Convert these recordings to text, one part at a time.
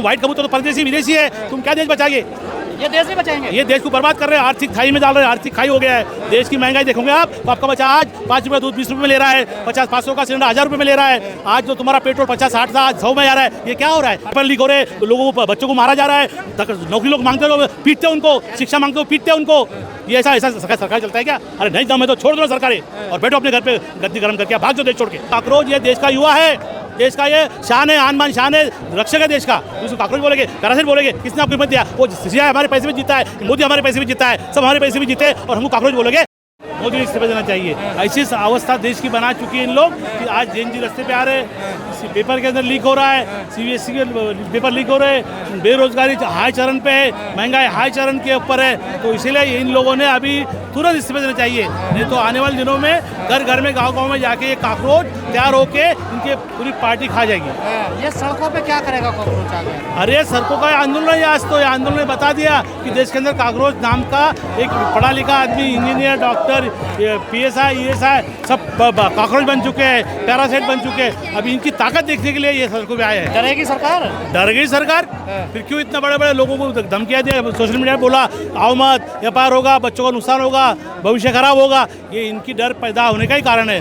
White कबूतर तो परदेसी विदेशी है, तुम क्या देश बचाएंगे? ये देश नहीं बचाएंगे, ये देश को बर्बाद कर रहे हैं, आर्थिक खाई में डाल रहे हैं, आर्थिक खाई हो गया है। देश की महंगाई देखोगे आप, तो आपका बच्चा आज 5 रुपये दूध 20 रुपये में ले रहा है, 50-500 का सिलेंडर 1000 रुपये में ले रहा है। आज जो तुम्हारा पेट्रोल 50-60 था, आज 100 में आ रहा है। ये क्या हो रहा है? पेपर लीक हो रहे, लोगों को, बच्चों को मारा जा रहा है, नौकरी लोग मांगते हो पीटते उनको, शिक्षा मांगते हो पीटते उनको। ये ऐसा सरकार चलता है क्या? अरे नहीं दम है तो छोड़ दो सरकारें और बैठो अपने घर पे गद्दी गर्म करके भाग जो देश छोड़ के। काकरोच ये देश का युवा है, देश का ये शान है, आन बान शान है, रक्षक है देश का। उसको काकरोच बोलेंगे, पैरासाइट बोलेंगे, किसने आपको हिम्मत दिया? वो सिया हमारे पैसे में जीता है, मोदी हमारे पैसे में जीता है, सब हमारे पैसे में जीते और हमको काकरोच बोलेंगे। मोदी ने इस्तीफा देना चाहिए। ऐसी अवस्था देश की बना चुकी है इन लोग कि आज जेएनजी रास्ते पे आ रहे हैं, पेपर के अंदर लीक हो रहा है, सीबीएसई के पेपर लीक हो रहे हैं, बेरोजगारी हाई चरण पे है, महंगाई हाई चरण के ऊपर है। तो इसीलिए इन लोगों ने अभी तुरंत इस्तीफा देना चाहिए, नहीं तो आने वाले दिनों में घर घर में गाँव गाँव में जाके ये काकरोच तैयार होके इनके पूरी पार्टी खा जाएगी। ये सड़कों पे क्या करेगा काकरोच आगे? अरे सड़कों का आंदोलन है आज, तो ये आंदोलन ने बता दिया कि देश के अंदर काकरोच नाम का एक पढ़ा लिखा आदमी, इंजीनियर, डॉक्टर, पीएसआई, ईएसआई सब काकरोच बन चुके हैं, पैरासाइट बन चुके हैं। अभी इनकी ताकत देखने के लिए ये सड़कों पे आए हैं। डरेगी सरकार? डर गई सरकार, फिर क्यों इतना बड़े बड़े लोगों को धमकियां दिया? सोशल मीडिया पे बोला आओ मत, व्यापार होगा, बच्चों का नुकसान होगा, भविष्य खराब होगा। ये इनकी डर पैदा होने का ही कारण है।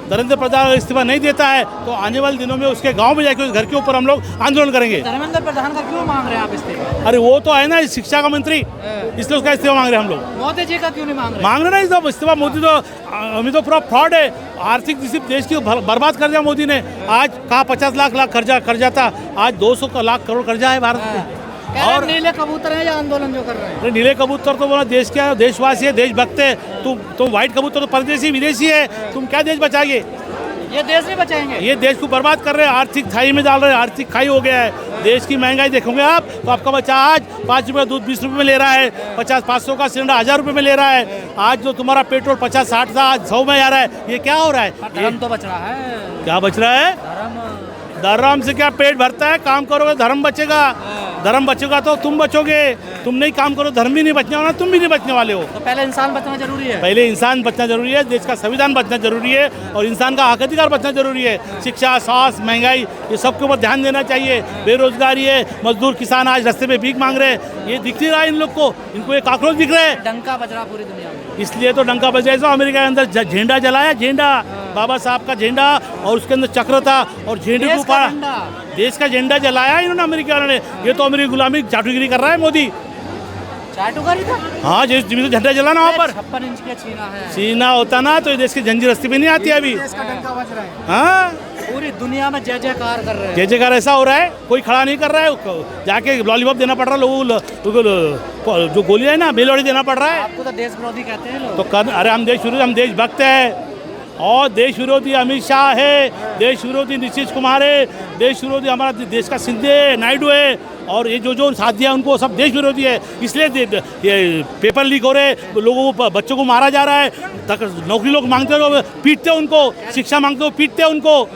नरेंद्र प्रधान अगर इस्तीफा नहीं देता है तो आने वाले दिनों में उसके गांव में जाकर उस घर के ऊपर हम लोग आंदोलन करेंगे। धर्मेंद्र प्रधान का क्यों मांग रहे हैं आप इस्तीफा? अरे वो तो है ना शिक्षा का मंत्री, इसलिए उसका इस्तीफा मांग रहे हैं हम लोग। मोदी जी का क्यों नहीं मांग रहे? मांग रहे ना इस्तीफा। मोदी तो अभी तो पूरा फ्रॉड है, आर्थिक देश की बर्बाद कर दिया मोदी ने। आज कहा 50 लाख कर्जा था, आज 200 लाख करोड़ कर्जा है भारत में। और नीले कबूतर है या आंदोलन जो कर रहे हैं? नीले कबूतर तो बोला देश क्या, देशवासी है, देशभक्त है। तुम व्हाइट कबूतर तो परदेसी विदेशी है, तुम क्या देश बचाएंगे? ये देश नहीं बचाएंगे, ये देश को बर्बाद कर रहे हैं, आर्थिक खाई में डाल रहे हैं, आर्थिक खाई हो गया है। देश की महंगाई देखोगे आप, तो आपका बच्चा आज 5 रुपये दूध 20 रुपये में ले रहा है, 50-500 का सिलेंडर 1000 रुपये में ले रहा है। आज जो तुम्हारा पेट्रोल 50-60 था, आज 100 में आ रहा है। ये क्या हो रहा है? धर्म तो बच रहा है। क्या बच रहा है? धर्म से क्या पेट भरता है? काम करोगे धर्म बचेगा, धर्म बचेगा तो तुम बचोगे। तुम नहीं काम करो, धर्म भी नहीं बचने वाला, तुम भी नहीं बचने वाले हो। तो पहले इंसान बचना जरूरी है। पहले इंसान बचना जरूरी है, देश का संविधान बचना जरूरी है और इंसान का हक अधिकार बचना जरूरी है। शिक्षा, स्वास्थ्य, महंगाई, ये सब के ऊपर ध्यान देना चाहिए। बेरोजगारी है, मजदूर किसान आज रास्ते में भीख मांग रहे हैं, ये दिख नहीं रहा है इन लोग को। इनको ये काकरोच दिख रहे हैं। डंका बज रहा पूरी दुनिया में, इसलिए तो डंका बज रहा है। अमेरिका के अंदर झंडा जलाया, झंडा बाबा साहब का झंडा, और उसके अंदर चक्र था और झंडे को उखाड़ा, देश का झंडा जलाया इन्होंने अमेरिका ने। ये तो अमेरिकी गुलामी चाटुगिरी कर रहा है मोदी। चाटुगिरी था? हाँ, जिस झंडा जलाना वहाँ पर 56 इंच का छीना है। सीना होता ना तो ये देश की जंजीर रस्ते पे नहीं आती अभी। देश का डंका बज रहा है, हाँ, पूरी दुनिया में जय जयकार कर रहे हैं। जय जयकार ऐसा हो रहा है, कोई खड़ा नहीं कर रहा है। जाके लॉलीपॉप देना पड़ रहा है लोगों को, जो गोली है ना बेलोड़ी देना पड़ रहा है। आपको तो देश विरोधी कहते हैं लोग। तो अरे हम देश विरोधी, हम देशभक्त है। और देश विरोधी अमित शाह है, देश विरोधी नीतीश कुमार है, देश विरोधी हमारा देश का सिंधे नायडू है, और ये जो साथियाँ उनको सब देश विरोधी है। इसलिए ये पेपर लीक हो रहे, लोगों को, बच्चों को मारा जा रहा है, नौकरी लोग मांगते हो पीटते उनको, शिक्षा मांगते हो पीटते उनको।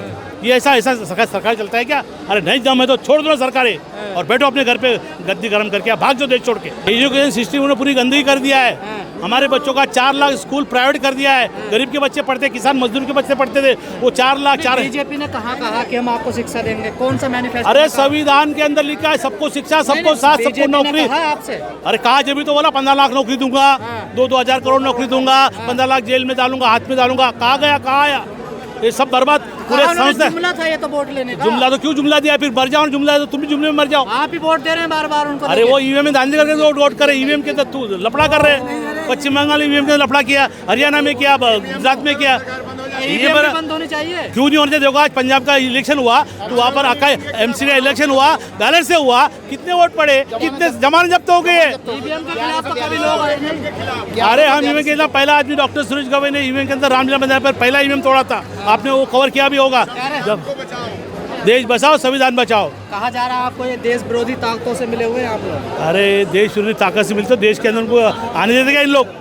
ये ऐसा सरकार चलता है क्या? अरे नहीं दम है तो छोड़ दो सरकारें और बैठो अपने घर पे गद्दी गर्म करके भाग जो देश छोड़ के। एजुकेशन सिस्टम उन्होंने पूरी गंदगी कर दिया है। हमारे बच्चों का 4 लाख स्कूल प्राइवेट कर दिया है। गरीब के बच्चे पढ़ते, किसान मजदूर के बच्चे पढ़ते थे, वो 4 लाख। बीजेपी ने कहा कि हम आपको शिक्षा देंगे, कौन सा मैनिफेस्टो? अरे संविधान के अंदर लिखा है सबको शिक्षा, सबको साथ, सबको नौकरी। आपसे अरे कहा जब भी तो बोला 15 लाख नौकरी दूंगा, 2-2 हजार करोड़ नौकरी दूंगा, 15 लाख जेल में डालूंगा, हाथ में डालूंगा। कहा गया, कहा आया? ये सब बर्बाद पूरे संस्था। जुमला था ये तो वोट लेने का। जुमला तो क्यों जुमला दिया? फिर मर जाओ, जुमला है तो तुम भी जुमले में मर जाओ। आप ही वोट दे रहे हैं बार बार उनको। अरे वो ईवीएम में धांधली करके वोट करे, ईवीएम के अंदर तू लफड़ा कर रहे हैं। पश्चिम बंगाल ईवीएम के लफड़ा किया, हरियाणा में किया, गुजरात में किया। ये बंद होनी चाहिए। क्यों नहीं होना चाहिए? देखो आज पंजाब का इलेक्शन हुआ तो वहाँ पर एमसी का इलेक्शन हुआ, बैलेट से हुआ, कितने वोट पड़े, कितने जमानत जब्त हो गए। ईवीएम के खिलाफ तो कभी लोग आए नहीं। अरे हम ईवीएम के पहला आदमी डॉक्टर सुरेश गवई ने ईवीएम के अंदर रामलीला मैदान पर पहला ईवीएम तोड़ा था। आपने वो कवर किया भी होगा। जब देश बचाओ संविधान बचाओ कहा जा रहा है, आपको ये देश विरोधी ताकतों से मिले हुए हैं आप लोग। अरे देश विरोधी ताकत से मिलते देश के अंदर उनको आने देते क्या इन लोग?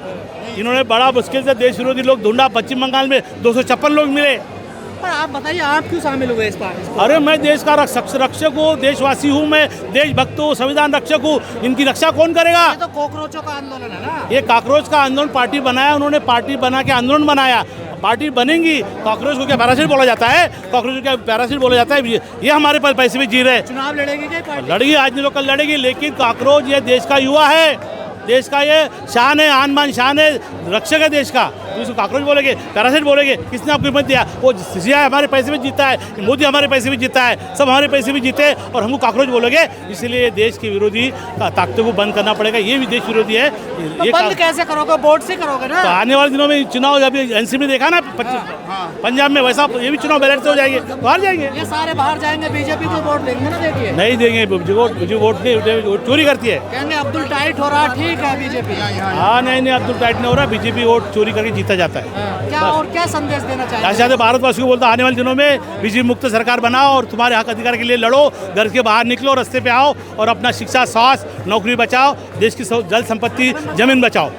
इन्होंने बड़ा मुश्किल से देश विरोधी लोग ढूंढा। पश्चिम बंगाल में 256 लोग मिले। पर आप बताइए, आप क्यों शामिल हुए इस बार? अरे मैं देश का रक्षक हूँ, देशवासी हूँ, मैं देशभक्त हूँ, संविधान रक्षक हूँ। इनकी रक्षा कौन करेगा? ये तो कॉकरोचों का आंदोलन है ना। ये काकरोच का आंदोलन पार्टी बनाया उन्होंने, पार्टी बना के आंदोलन बनाया। पार्टी बनेंगी। कॉकरोच को क्या पैरासिट बोला जाता है? कॉकरोच को क्या पैरासिट बोला जाता है? ये हमारे पास पैसे में जी रहे हैं। चुनाव लड़ेगी क्या पार्टी? लड़ेगी, आज नहीं तो कल लड़ेगी, लेकिन कॉकरोच ये देश का युवा है, देश का ये शान है, आन बान शान है, रक्षक है देश का। तो इसको कॉकरोच बोलेंगे, पैरासिट बोलेंगे? किसने आपको हिम्मत दिया? वो सिया हमारे पैसे में जीता है, मोदी हमारे पैसे में जीता है, सब हमारे पैसे में जीते और हमको कॉकरोच बोलोगे? इसलिए देश के विरोधी ताकतों को बंद करना पड़ेगा। ये भी देश विरोधी है। तो ये बंद कैसे करोगे? वोट से करोगे ना? तो आने वाले दिनों में चुनाव, अभी एनसीपी में देखा ना पंजाब में, वैसा ये भी चुनाव बैलेट से हो जाएंगे, तो हार जाएंगे। ये सारे बाहर जाएंगे, बीजेपी को वोट देंगे ना? देखिए नहीं देंगे, जो वोट नहीं, चोरी करती है। कहेंगे अब्दुल टाइट हो रहा, ठीक है बीजेपी। हाँ नहीं, अब्दुल टाइट नहीं हो रहा, बीजेपी वोट चोरी करके जीता जाता है। क्या और क्या संदेश देना चाहिए? ऐसे भारतवासियों को बोलता आने वाले दिनों में बीजेपी मुक्त सरकार बनाओ और तुम्हारे हक अधिकार के लिए लड़ो, घर के बाहर निकलो, रास्ते पे आओ और अपना शिक्षा, स्वास्थ्य, नौकरी बचाओ, देश की जल संपत्ति, जमीन बचाओ।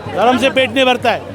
धर्म से पेट नहीं भरता है।